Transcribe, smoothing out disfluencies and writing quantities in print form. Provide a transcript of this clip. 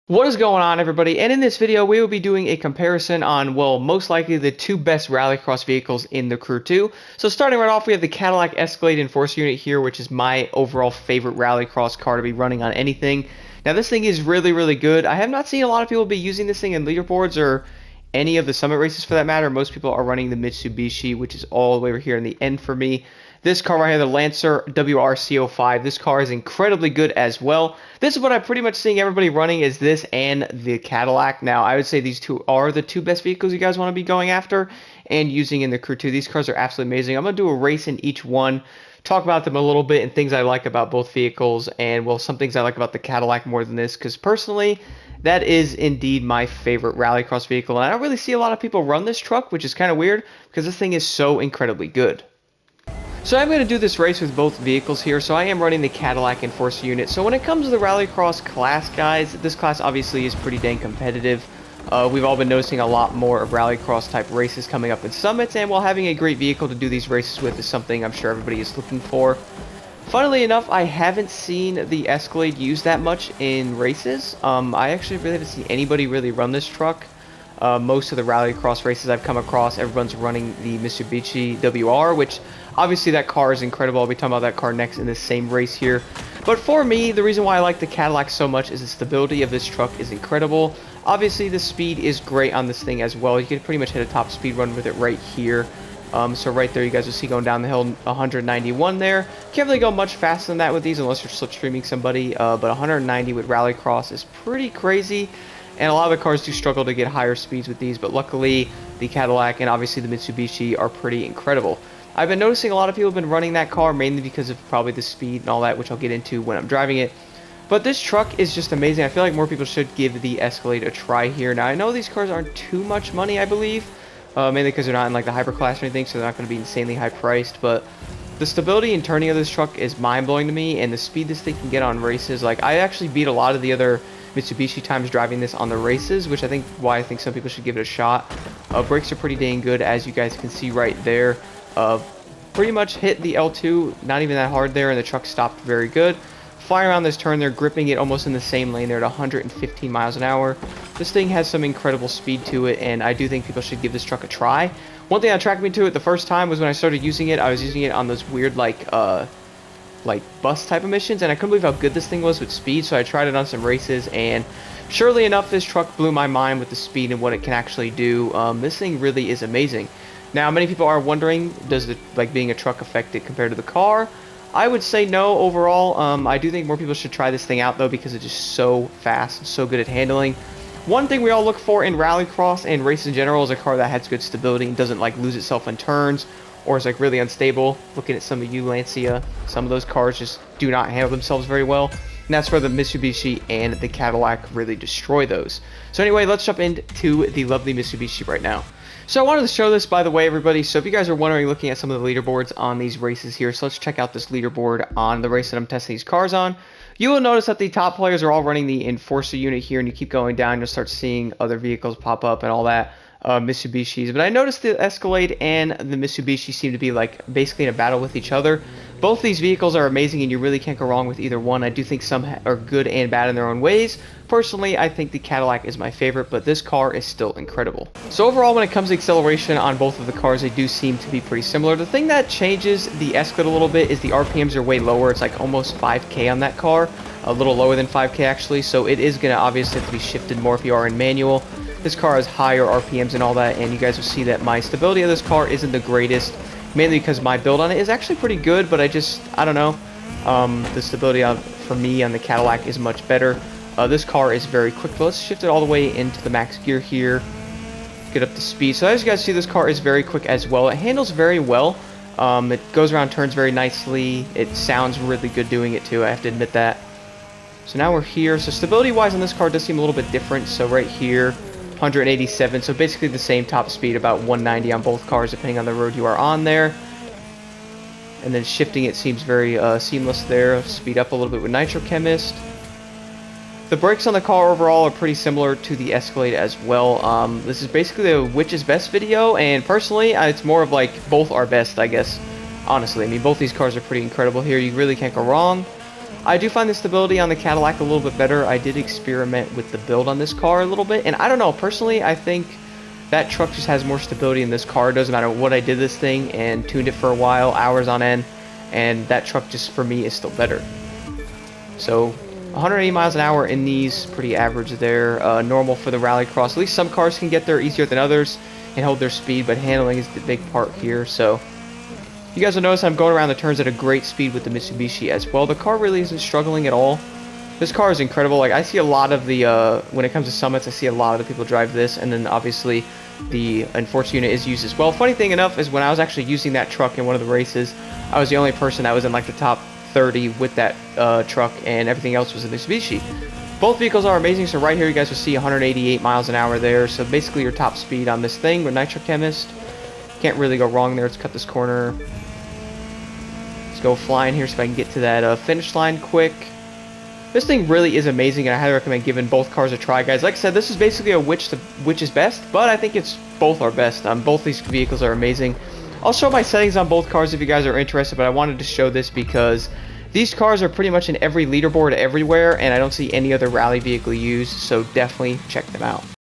What is going on, everybody? And in this video we will be doing a comparison on, well, most likely the two best Rallycross vehicles in the Crew 2. So starting right off, we have the Cadillac Escalade Enforcer unit here, which is my overall favorite Rallycross car to be running on anything. Now this thing is really good. I have not seen a lot of people be using this thing in leaderboards or any of the summit races for that matter. Most people are running the Mitsubishi, which is all the way over here in the end for me. This car right here, the Lancer WRC05, this car is incredibly good as well. This is what I'm pretty much seeing everybody running, is this and the Cadillac. Now, I would say these two are the two best vehicles you guys want to be going after and using in the Crew 2. These cars are absolutely amazing. I'm going to do a race in each one, talk about them a little bit and things I like about both vehicles, and, well, some things I like about the Cadillac more than this, because personally, that is indeed my favorite Rallycross vehicle. And I don't really see a lot of people run this truck, which is kind of weird, because this thing is so incredibly good. So I'm going to do this race with both vehicles here. So I am running the Cadillac Enforcer unit. So when it comes to the Rallycross class, guys, this class obviously is pretty dang competitive. We've all been noticing a lot more of Rallycross type races coming up in summits, and while having a great vehicle to do these races with is something I'm sure everybody is looking for. Funnily enough, I haven't seen the Escalade used that much in races. I actually really haven't seen anybody really run this truck. Most of the Rallycross races I've come across, everyone's running the Mitsubishi WR, which obviously that car is incredible. I'll be talking about that car next in this same race here. But for me, the reason why I like the Cadillac so much is the stability of this truck is incredible. Obviously, the speed is great on this thing as well. You can pretty much hit a top speed run with it right here. So right there, you guys will see going down the hill, 191 there. Can't really go much faster than that with these unless you're slipstreaming somebody. But 190 with Rallycross is pretty crazy. And a lot of the cars do struggle to get higher speeds with these, but luckily the Cadillac and obviously the Mitsubishi are pretty incredible. I've been noticing a lot of people have been running that car mainly because of probably the speed and all that, which I'll get into when I'm driving it. But this truck is just amazing. I feel like more people should give the Escalade a try here. Now, I know these cars aren't too much money, I believe, mainly because they're not in like the hyper class or anything, so they're not going to be insanely high priced, but the stability and turning of this truck is mind-blowing to me, and the speed this thing can get on races. Like, I actually beat a lot of the other Mitsubishi times driving this on the races, which I think why I think some people should give it a shot. Brakes are pretty dang good, as you guys can see right there. Pretty much hit the L2, not even that hard there, and the truck stopped very good. Flying around this turn, they're gripping it almost in the same lane there at 115 miles an hour. This thing has some incredible speed to it, and I do think people should give this truck a try. One thing that attracted me to it the first time was when I started using it, I was using it on those weird, like bus type of missions, and I couldn't believe how good this thing was with speed, so I tried it on some races, and surely enough, this truck blew my mind with the speed and what it can actually do. This thing really is amazing. Now, many people are wondering, does it, like, being a truck affect it compared to the car? I would say no overall. I do think more people should try this thing out, though, because it's just so fast, so good at handling. One thing we all look for in Rallycross and race in general is a car that has good stability and doesn't, like, lose itself in turns or is, like, really unstable. Looking at some of you, Lancia, some of those cars just do not handle themselves very well. And that's where the Mitsubishi and the Cadillac really destroy those. So anyway, let's jump into the lovely Mitsubishi right now. So I wanted to show this, by the way, everybody. So if you guys are wondering, looking at some of the leaderboards on these races here, so let's check out this leaderboard on the race that I'm testing these cars on. You will notice that the top players are all running the Enforcer unit here, and you keep going down, you'll start seeing other vehicles pop up and all that. Mitsubishis, but I noticed the Escalade and the Mitsubishi seem to be like basically in a battle with each other. Both these vehicles are amazing, and you really can't go wrong with either one. I do think some are good and bad in their own ways. Personally, I think the Cadillac is my favorite, but this car is still incredible. So overall, when it comes to acceleration on both of the cars, they do seem to be pretty similar. The thing that changes the Escalade a little bit is the RPMs are way lower. It's like almost 5K on that car, a little lower than 5K actually, so it is going to obviously have to be shifted more if you are in manual. This car has higher RPMs and all that, and you guys will see that my stability of this car isn't the greatest, mainly because my build on it is actually pretty good, but I don't know, the stability for me on the Cadillac is much better. This car is very quick, but let's shift it all the way into the max gear here, get up to speed. So as you guys see, this car is very quick as well. It handles very well. It goes around turns very nicely. It sounds really good doing it too, I have to admit that. So now we're here. So stability wise on this car does seem a little bit different. So right here, 187, so basically the same top speed, about 190 on both cars depending on the road you are on there. And then shifting it seems very seamless there. Speed up a little bit with Nitro Chemist. The brakes on the car overall are pretty similar to the Escalade as well. This is basically a which is best video, and personally it's more of like both are best, I guess. Honestly, I mean, both these cars are pretty incredible here. You really can't go wrong. I do find the stability on the Cadillac a little bit better. I did experiment with the build on this car a little bit, and I don't know, personally, I think that truck just has more stability in this car. It doesn't matter what I did this thing and tuned it for a while, hours on end, and that truck just, for me, is still better. So 180 miles an hour in these, pretty average there. Normal for the Rallycross. At least some cars can get there easier than others and hold their speed, but handling is the big part here. So you guys will notice I'm going around the turns at a great speed with the Mitsubishi as well. The car really isn't struggling at all. This car is incredible. Like, I see a lot of the, when it comes to summits, I see a lot of the people drive this, and then obviously the Enforce unit is used as well. Funny thing enough is when I was actually using that truck in one of the races, I was the only person that was in like the top 30 with that truck, and everything else was a Mitsubishi. Both vehicles are amazing. So right here you guys will see 188 miles an hour there. So basically your top speed on this thing with Nitro Chemist. Can't really go wrong there. Let's cut this corner. Let's go flying here so if I can get to that finish line quick. This thing really is amazing, and I highly recommend giving both cars a try, guys. Like I said, this is basically a which is best, but I think it's both are best. Both these vehicles are amazing. I'll show my settings on both cars if you guys are interested, but I wanted to show this because these cars are pretty much in every leaderboard everywhere, and I don't see any other rally vehicle used, so definitely check them out.